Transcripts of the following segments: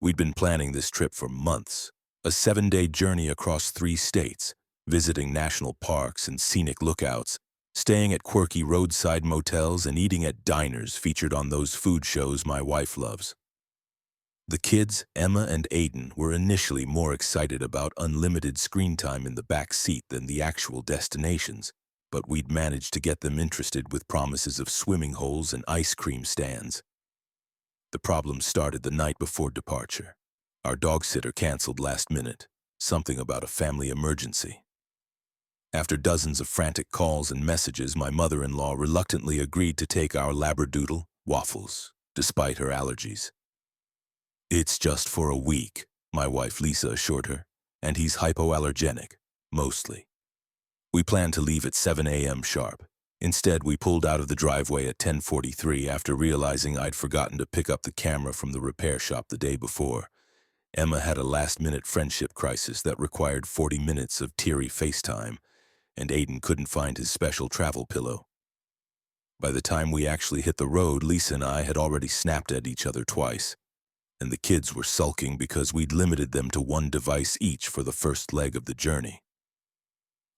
We'd been planning this trip for months, a 7-day journey across 3 states, visiting national parks and scenic lookouts, staying at quirky roadside motels and eating at diners featured on those food shows my wife loves. The kids, Emma and Aiden, were initially more excited about unlimited screen time in the back seat than the actual destinations, but we'd managed to get them interested with promises of swimming holes and ice cream stands. The problem started the night before departure. Our dog sitter canceled last minute, something about a family emergency. After dozens of frantic calls and messages, my mother-in-law reluctantly agreed to take our labradoodle, Waffles, despite her allergies. "It's just for a week," my wife Lisa assured her, "and he's hypoallergenic, mostly." We planned to leave at 7 a.m. sharp. Instead, we pulled out of the driveway at 10:43 after realizing I'd forgotten to pick up the camera from the repair shop the day before. Emma had a last-minute friendship crisis that required 40 minutes of teary FaceTime, and Aiden couldn't find his special travel pillow. By the time we actually hit the road, Lisa and I had already snapped at each other twice, and the kids were sulking because we'd limited them to 1 device each for the first leg of the journey.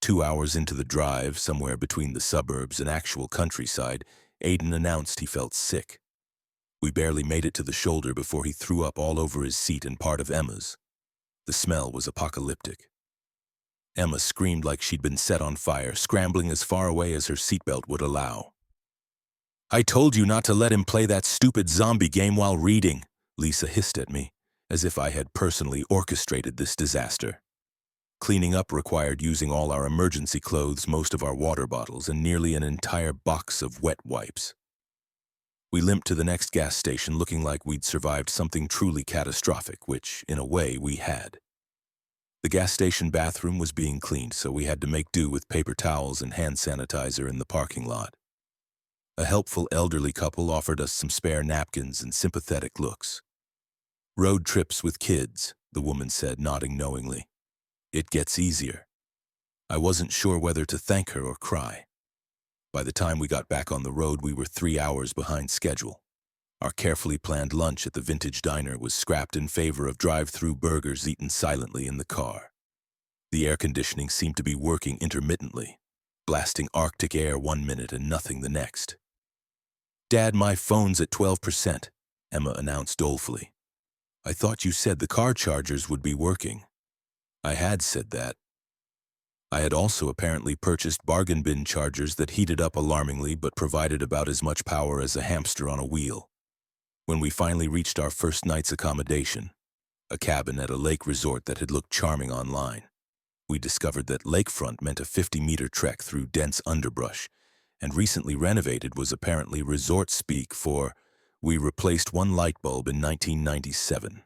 2 hours into the drive, somewhere between the suburbs and actual countryside, Aiden announced he felt sick. We barely made it to the shoulder before he threw up all over his seat and part of Emma's. The smell was apocalyptic. Emma screamed like she'd been set on fire, scrambling as far away as her seatbelt would allow. "I told you not to let him play that stupid zombie game while reading," Lisa hissed at me, as if I had personally orchestrated this disaster. Cleaning up required using all our emergency clothes, most of our water bottles, and nearly an entire box of wet wipes. We limped to the next gas station looking like we'd survived something truly catastrophic, which, in a way, we had. The gas station bathroom was being cleaned, so we had to make do with paper towels and hand sanitizer in the parking lot. A helpful elderly couple offered us some spare napkins and sympathetic looks. "Road trips with kids," the woman said, nodding knowingly. "It gets easier." I wasn't sure whether to thank her or cry. By the time we got back on the road, we were 3 hours behind schedule. Our carefully planned lunch at the vintage diner was scrapped in favor of drive-through burgers eaten silently in the car. The air conditioning seemed to be working intermittently, blasting Arctic air 1 minute and nothing the next. "Dad, my phone's at 12%, Emma announced dolefully. "I thought you said the car chargers would be working." I had said that. I had also apparently purchased bargain bin chargers that heated up alarmingly but provided about as much power as a hamster on a wheel. When we finally reached our first night's accommodation, a cabin at a lake resort that had looked charming online, we discovered that lakefront meant a 50-meter trek through dense underbrush, and recently renovated was apparently resort speak for, "We replaced 1 light bulb in 1997.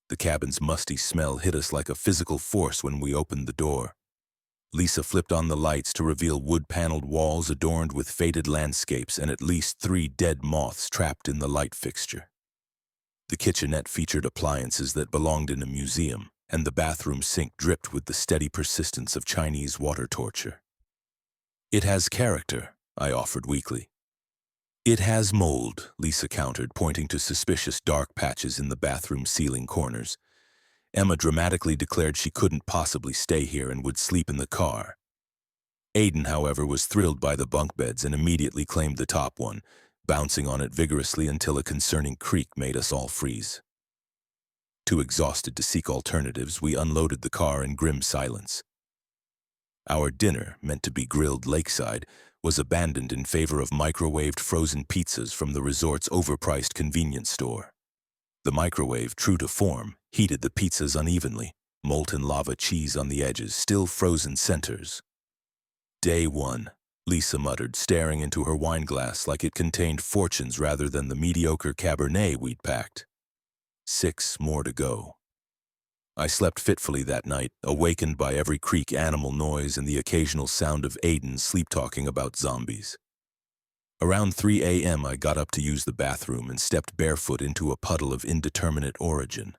The cabin's musty smell hit us like a physical force when we opened the door. Lisa flipped on the lights to reveal wood-paneled walls adorned with faded landscapes and at least 3 dead moths trapped in the light fixture. The kitchenette featured appliances that belonged in a museum, and the bathroom sink dripped with the steady persistence of Chinese water torture. "It has character," I offered weakly. "It has mold," Lisa countered, pointing to suspicious dark patches in the bathroom ceiling corners. Emma dramatically declared she couldn't possibly stay here and would sleep in the car. Aiden, however, was thrilled by the bunk beds and immediately claimed the top one, bouncing on it vigorously until a concerning creak made us all freeze. Too exhausted to seek alternatives, we unloaded the car in grim silence. Our dinner, meant to be grilled lakeside, was abandoned in favor of microwaved frozen pizzas from the resort's overpriced convenience store. The microwave, true to form, heated the pizzas unevenly, molten lava cheese on the edges, still frozen centers. "Day 1, Lisa muttered, staring into her wineglass like it contained fortunes rather than the mediocre Cabernet we'd packed. 6 more to go. I slept fitfully that night, awakened by every creak animal noise and the occasional sound of Aiden sleep-talking about zombies. Around 3 a.m. I got up to use the bathroom and stepped barefoot into a puddle of indeterminate origin.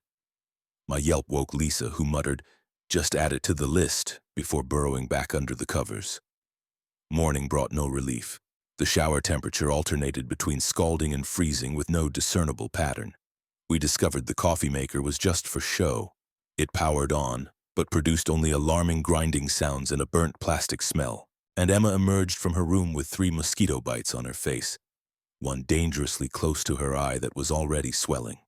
My yelp woke Lisa, who muttered, "Just add it to the list," before burrowing back under the covers. Morning brought no relief. The shower temperature alternated between scalding and freezing with no discernible pattern. We discovered the coffee maker was just for show. It powered on, but produced only alarming grinding sounds and a burnt plastic smell, and Emma emerged from her room with 3 mosquito bites on her face, one dangerously close to her eye that was already swelling.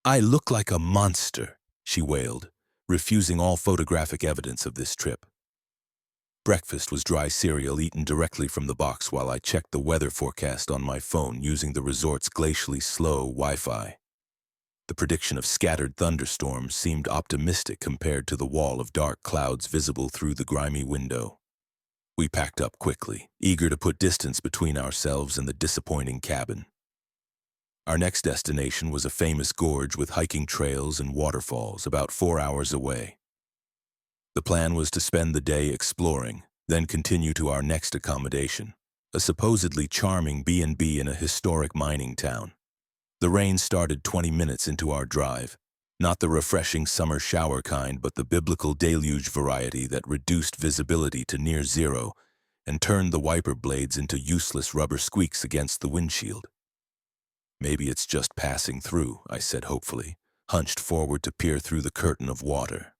"I look like a monster," she wailed, refusing all photographic evidence of this trip. Breakfast was dry cereal eaten directly from the box while I checked the weather forecast on my phone using the resort's glacially slow Wi-Fi. The prediction of scattered thunderstorms seemed optimistic compared to the wall of dark clouds visible through the grimy window. We packed up quickly, eager to put distance between ourselves and the disappointing cabin. Our next destination was a famous gorge with hiking trails and waterfalls about 4 hours away. The plan was to spend the day exploring, then continue to our next accommodation, a supposedly charming B&B in a historic mining town. The rain started 20 minutes into our drive, not the refreshing summer shower kind, but the biblical deluge variety that reduced visibility to near zero and turned the wiper blades into useless rubber squeaks against the windshield. "Maybe it's just passing through," I said hopefully, hunched forward to peer through the curtain of water.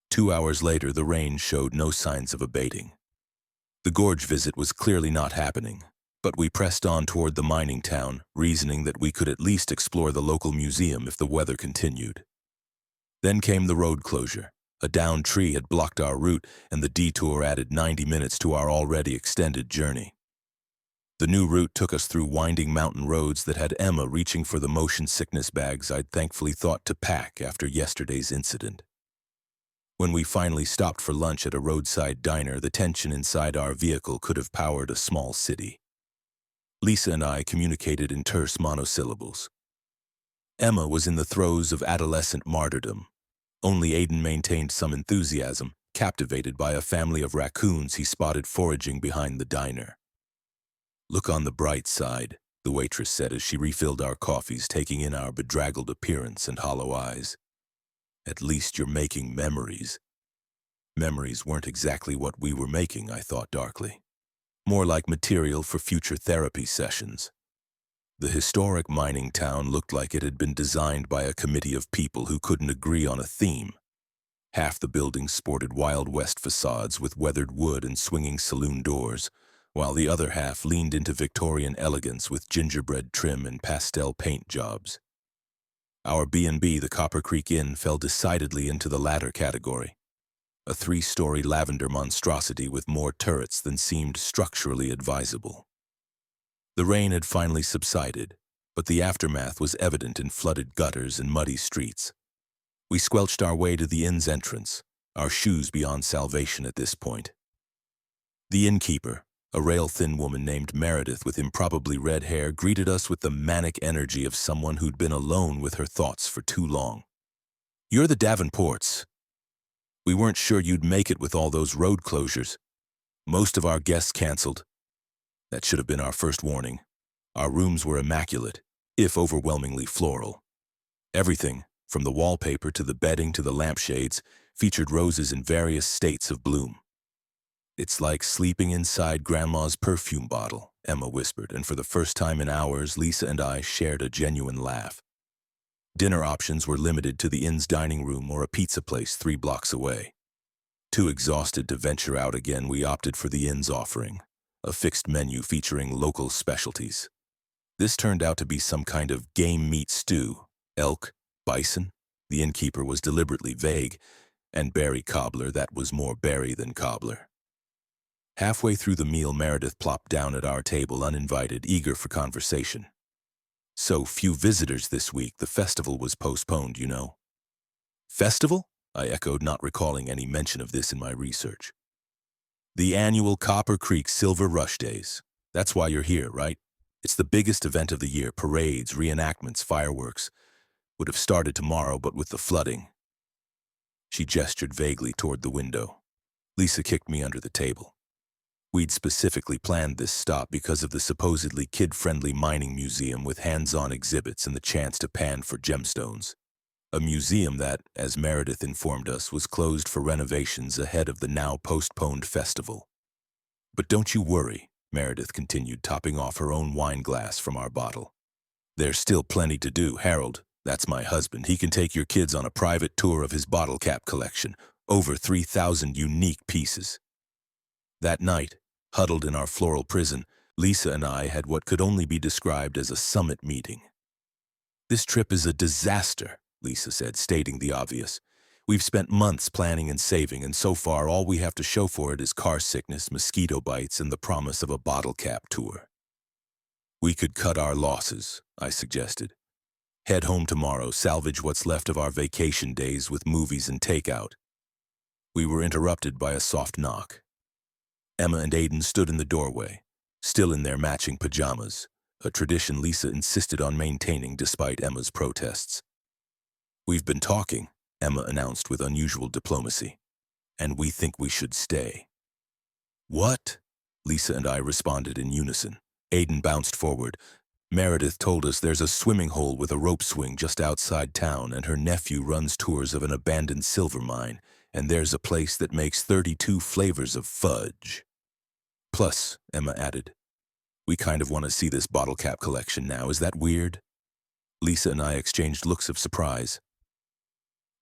2 hours later, the rain showed no signs of abating. The gorge visit was clearly not happening, but we pressed on toward the mining town, reasoning that we could at least explore the local museum if the weather continued. Then came the road closure. A downed tree had blocked our route, and the detour added 90 minutes to our already extended journey. The new route took us through winding mountain roads that had Emma reaching for the motion sickness bags I'd thankfully thought to pack after yesterday's incident. When we finally stopped for lunch at a roadside diner, the tension inside our vehicle could have powered a small city. Lisa and I communicated in terse monosyllables. Emma was in the throes of adolescent martyrdom. Only Aiden maintained some enthusiasm, captivated by a family of raccoons he spotted foraging behind the diner. "Look on the bright side," the waitress said as she refilled our coffees, taking in our bedraggled appearance and hollow eyes. "At least you're making memories." Memories weren't exactly what we were making, I thought darkly. More like material for future therapy sessions. The historic mining town looked like it had been designed by a committee of people who couldn't agree on a theme. Half the buildings sported Wild West facades with weathered wood and swinging saloon doors, while the other half leaned into Victorian elegance with gingerbread trim and pastel paint jobs. Our B&B, the Copper Creek Inn, fell decidedly into the latter category. A 3-story lavender monstrosity with more turrets than seemed structurally advisable. The rain had finally subsided, but the aftermath was evident in flooded gutters and muddy streets. We squelched our way to the inn's entrance, our shoes beyond salvation at this point. The innkeeper, a rail-thin woman named Meredith with improbably red hair, greeted us with the manic energy of someone who'd been alone with her thoughts for too long. "You're the Davenports. We weren't sure you'd make it with all those road closures. Most of our guests canceled." That should have been our first warning. Our rooms were immaculate, if overwhelmingly floral. Everything, from the wallpaper to the bedding to the lampshades, featured roses in various states of bloom. "It's like sleeping inside Grandma's perfume bottle," Emma whispered, and for the first time in hours, Lisa and I shared a genuine laugh. Dinner options were limited to the inn's dining room or a pizza place 3 blocks away. Too exhausted to venture out again, we opted for the inn's offering, a fixed menu featuring local specialties. This turned out to be some kind of game meat stew, elk, bison, the innkeeper was deliberately vague, and berry cobbler that was more berry than cobbler. Halfway through the meal, Meredith plopped down at our table uninvited, eager for conversation. "So few visitors this week, the festival was postponed, you know." "Festival?" I echoed, not recalling any mention of this in my research. "The annual Copper Creek Silver Rush Days. That's why you're here, right? It's the biggest event of the year, parades, reenactments, fireworks. Would have started tomorrow, but with the flooding." She gestured vaguely toward the window. Lisa kicked me under the table. We'd specifically planned this stop because of the supposedly kid-friendly mining museum with hands-on exhibits and the chance to pan for gemstones. A museum that, as Meredith informed us, was closed for renovations ahead of the now-postponed festival. "But don't you worry," Meredith continued, topping off her own wine glass from our bottle. There's still plenty to do, Harold. That's my husband. He can take your kids on a private tour of his bottle cap collection. Over 3,000 unique pieces. That night, huddled in our floral prison, Lisa and I had what could only be described as a summit meeting. This trip is a disaster, Lisa said, stating the obvious. We've spent months planning and saving, and so far all we have to show for it is car sickness, mosquito bites, and the promise of a bottle cap tour. We could cut our losses, I suggested. Head home tomorrow, salvage what's left of our vacation days with movies and takeout. We were interrupted by a soft knock. Emma and Aiden stood in the doorway, still in their matching pajamas, a tradition Lisa insisted on maintaining despite Emma's protests. We've been talking, Emma announced with unusual diplomacy, and we think we should stay. What? Lisa and I responded in unison. Aiden bounced forward. Meredith told us there's a swimming hole with a rope swing just outside town, and her nephew runs tours of an abandoned silver mine, and there's a place that makes 32 flavors of fudge. Plus, Emma added, we kind of want to see this bottle cap collection now. Is that weird? Lisa and I exchanged looks of surprise.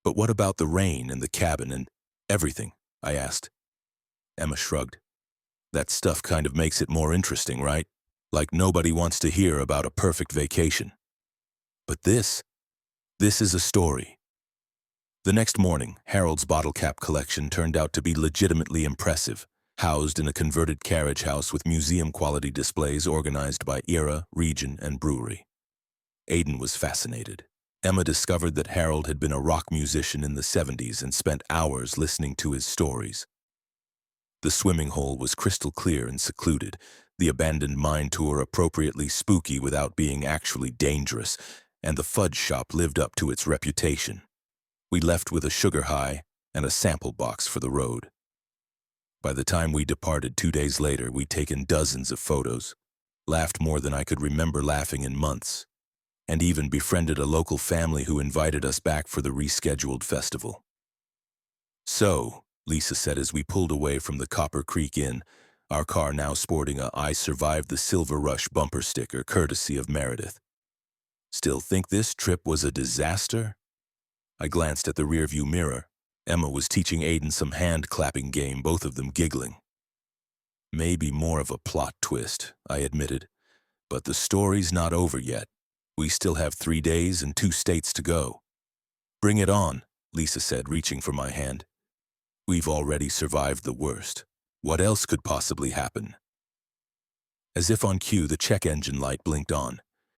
But what about the rain and the cabin and everything? I asked. Emma shrugged. That stuff kind of makes it more interesting, right? Like nobody wants to hear about a perfect vacation. But this is a story. The next morning, Harold's bottle cap collection turned out to be legitimately impressive, housed in a converted carriage house with museum-quality displays organized by era, region, and brewery. Aiden was fascinated. Emma discovered that Harold had been a rock musician in the 70s and spent hours listening to his stories. The swimming hole was crystal clear and secluded, the abandoned mine tour appropriately spooky without being actually dangerous, and the fudge shop lived up to its reputation. We left with a sugar high and a sample box for the road. By the time we departed 2 days later, we'd taken dozens of photos, laughed more than I could remember laughing in months, and even befriended a local family who invited us back for the rescheduled festival. So, Lisa said as we pulled away from the Copper Creek Inn, our car now sporting a "I survived the Silver Rush" bumper sticker courtesy of Meredith. Still think this trip was a disaster? I glanced at the rearview mirror. Emma was teaching Aiden some hand-clapping game, both of them giggling. Maybe more of a plot twist, I admitted. But the story's not over yet. We still have 3 days and 2 states to go. Bring it on, Lisa said, reaching for my hand. We've already survived the worst. What else could possibly happen? As if on cue, the check engine light blinked on.